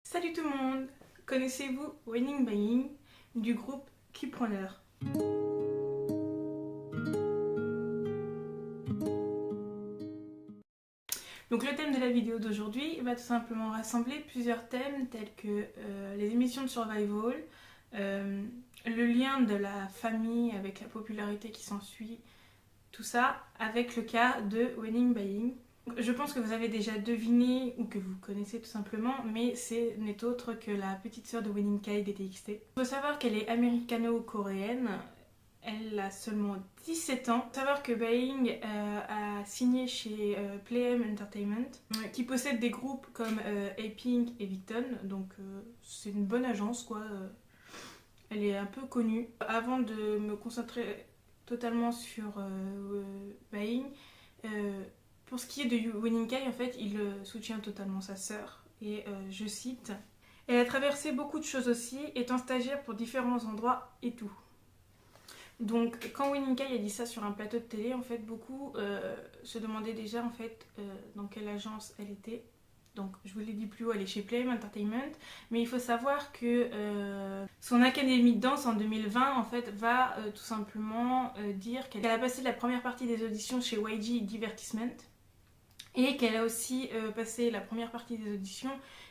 Salut tout le monde! Connaissez-vous Winning Buying du groupe Keeprunner? Donc le thème de la vidéo d'aujourd'hui va tout simplement rassembler plusieurs thèmes tels que les émissions de survival, le lien de la famille avec la popularité qui s'ensuit, tout ça avec le cas de Winning Buying. Je pense que vous avez déjà deviné ou que vous connaissez tout simplement, mais ce n'est autre que la petite sœur de Winning Kai DTXT. Il faut savoir qu'elle est américano-coréenne. Elle a seulement 17 ans. Il faut savoir que Buying a signé chez Playem Entertainment, qui possède des groupes comme A-Pink et Victon, donc c'est une bonne agence quoi. Elle est un peu connue. Avant de me concentrer totalement sur Buying, pour ce qui est de Winning Kai, en fait, il soutient totalement sa sœur. Et je cite, elle a traversé beaucoup de choses aussi, étant stagiaire pour différents endroits et tout. Donc, quand Winning Kai a dit ça sur un plateau de télé, en fait, beaucoup se demandaient déjà en fait dans quelle agence elle était. Donc, je vous l'ai dit plus haut, elle est chez Playem Entertainment. Mais il faut savoir que son académie de danse en 2020, en fait, va tout simplement dire qu'elle a passé la première partie des auditions chez YG Divertissement. Et qu'elle a aussi passé la première partie des auditions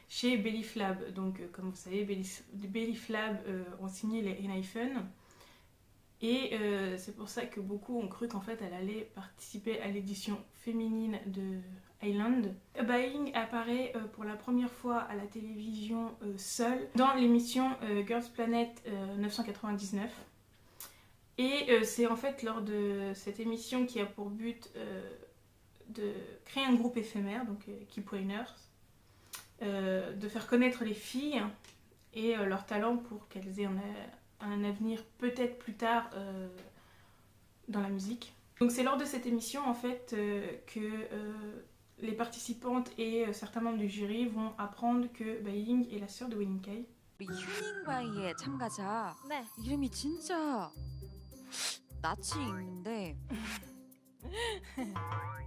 chez Belly Flab. Donc, comme vous savez, Belly Flab ont signé les N-Hyphen. Et c'est pour ça que beaucoup ont cru qu'en fait elle allait participer à l'édition féminine de Island. Buying apparaît pour la première fois à la télévision seule dans l'émission Girls Planet 999. Et c'est en fait lors de cette émission qui a pour but de créer un groupe éphémère, donc Keeprunner, de faire connaître les filles et leur talent pour qu'elles aient un avenir peut-être plus tard dans la musique. Donc c'est lors de cette émission en fait que les participantes et certains membres du jury vont apprendre que Buying est la sœur de Winning Kai. 우리 휴닝바이의 참가자 네. 이름이 진짜 낯이 익는데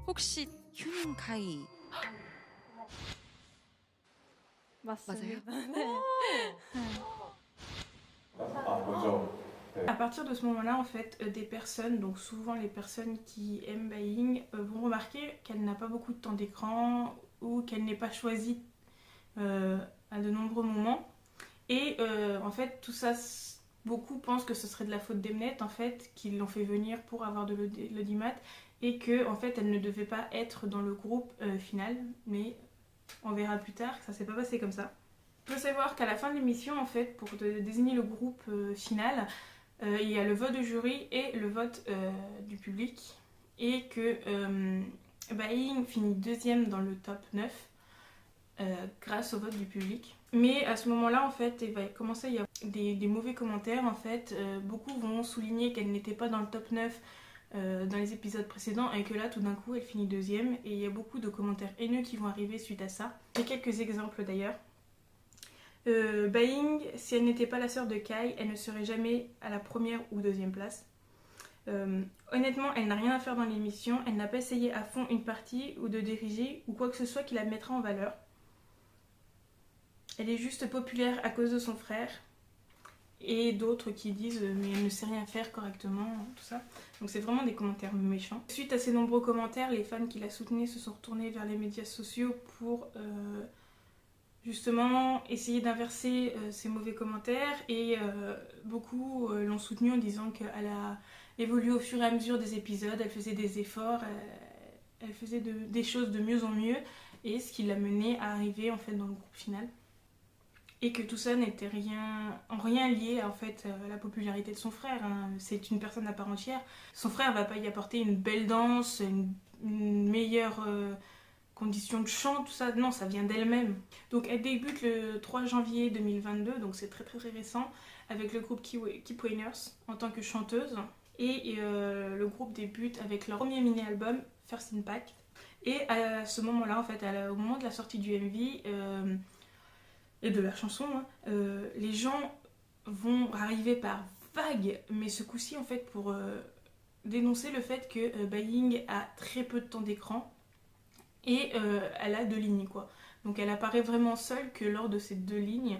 혹시 휴닝카이 맞습니다. 먼저 À partir de ce moment-là, en fait, des personnes, donc souvent les personnes qui aiment Buying, vont remarquer qu'elle n'a pas beaucoup de temps d'écran ou qu'elle n'est pas choisie à de nombreux moments. Et en fait, tout ça, beaucoup pensent que ce serait de la faute d'Mnet, en fait, qu'ils l'ont fait venir pour avoir de l'audimat et que en fait, elle ne devait pas être dans le groupe final, mais on verra plus tard que ça s'est pas passé comme ça. Il faut savoir qu'à la fin de l'émission, en fait, pour désigner le groupe final, il y a le vote du jury et le vote du public. Et que Buying finit deuxième dans le top 9 grâce au vote du public. Mais à ce moment-là, en fait, il va commencer à y avoir des mauvais commentaires. En fait, beaucoup vont souligner qu'elle n'était pas dans le top 9 dans les épisodes précédents et que là, tout d'un coup, elle finit deuxième. Et il y a beaucoup de commentaires haineux qui vont arriver suite à ça. J'ai quelques exemples d'ailleurs. Buying, si elle n'était pas la sœur de Kai, elle ne serait jamais à la première ou deuxième place. Honnêtement, elle n'a rien à faire dans l'émission, elle n'a pas essayé à fond une partie ou de diriger ou quoi que ce soit qui la mettra en valeur. Elle est juste populaire à cause de son frère et d'autres qui disent mais elle ne sait rien faire correctement, tout ça. Donc c'est vraiment des commentaires méchants. Suite à ces nombreux commentaires, les fans qui la soutenaient se sont retournés vers les médias sociaux pour justement essayer d'inverser ces mauvais commentaires et beaucoup l'ont soutenue en disant qu'elle a évolué au fur et à mesure des épisodes, elle faisait des efforts, elle faisait des choses de mieux en mieux et ce qui l'a menée à arriver en fait dans le groupe final. Et que tout ça n'était en rien lié en fait à la popularité de son frère, hein. C'est une personne à part entière. Son frère va pas y apporter une belle danse, une meilleure conditions de chant, tout ça, non, ça vient d'elle-même. Donc elle débute le 3 janvier 2022, donc c'est très récent, avec le groupe Keeprunner en tant que chanteuse. Et le groupe débute avec leur premier mini-album, First Impact. Et à ce moment-là, en fait, au moment de la sortie du MV et de leur chanson, hein, les gens vont arriver par vagues, mais ce coup-ci, en fait, pour dénoncer le fait que Buying a très peu de temps d'écran. Et elle a 2 lignes quoi. Donc elle apparaît vraiment seule que lors de ces 2 lignes.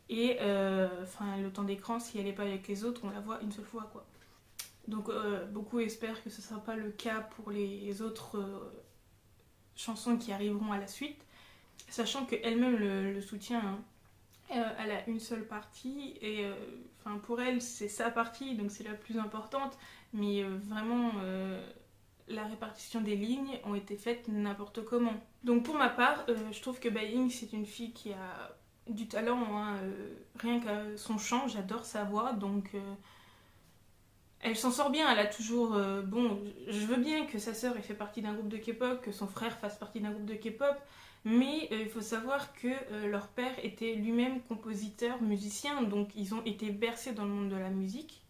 Et le temps d'écran, si elle n'est pas avec les autres, on la voit une seule fois, quoi. Donc beaucoup espèrent que ce ne sera pas le cas pour les autres chansons qui arriveront à la suite, sachant qu'elle-même le soutient, hein. Elle a une seule partie et pour elle c'est sa partie, donc c'est la plus importante, mais vraiment la répartition des lignes ont été faites n'importe comment. Donc pour ma part, je trouve que Baeying c'est une fille qui a du talent, hein, rien qu'à son chant, j'adore sa voix, donc elle s'en sort bien. Elle a toujours... je veux bien que sa sœur ait fait partie d'un groupe de K-pop, que son frère fasse partie d'un groupe de K-pop, mais il faut savoir que leur père était lui-même compositeur, musicien, donc ils ont été bercés dans le monde de la musique,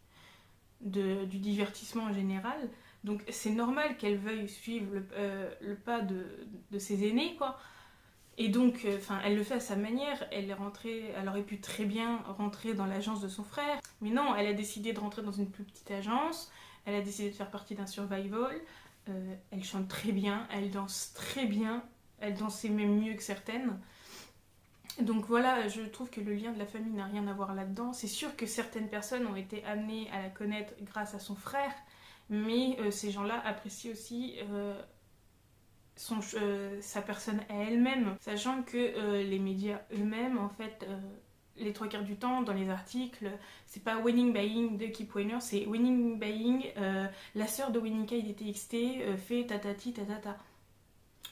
du divertissement en général. Donc c'est normal qu'elle veuille suivre le pas de ses aînés, quoi. Et donc, elle le fait à sa manière. Elle aurait pu très bien rentrer dans l'agence de son frère. Mais non, elle a décidé de rentrer dans une plus petite agence. Elle a décidé de faire partie d'un survival. Elle chante très bien, elle danse très bien. Elle dansait même mieux que certaines. Donc voilà, je trouve que le lien de la famille n'a rien à voir là-dedans. C'est sûr que certaines personnes ont été amenées à la connaître grâce à son frère. Mais ces gens-là apprécient aussi... sa personne à elle-même, sachant que les médias eux-mêmes, en fait, les 3/4 du temps, dans les articles, c'est pas Winning Baeying de Keep Winner, c'est Winning Baeying, la sœur de Winning Kai de TXT, fait tatati tatata.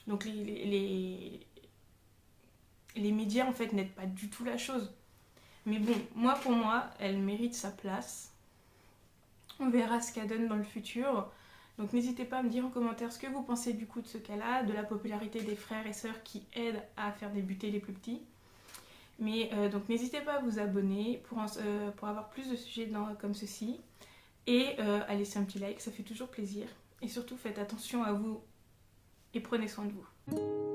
Donc les médias, en fait, n'aident pas du tout la chose. Mais bon, pour moi, elle mérite sa place. On verra ce qu'elle donne dans le futur. Donc n'hésitez pas à me dire en commentaire ce que vous pensez du coup de ce cas-là, de la popularité des frères et sœurs qui aident à faire débuter les plus petits. Mais donc n'hésitez pas à vous abonner pour avoir plus de sujets comme ceci. Et à laisser un petit like, ça fait toujours plaisir. Et surtout faites attention à vous et prenez soin de vous.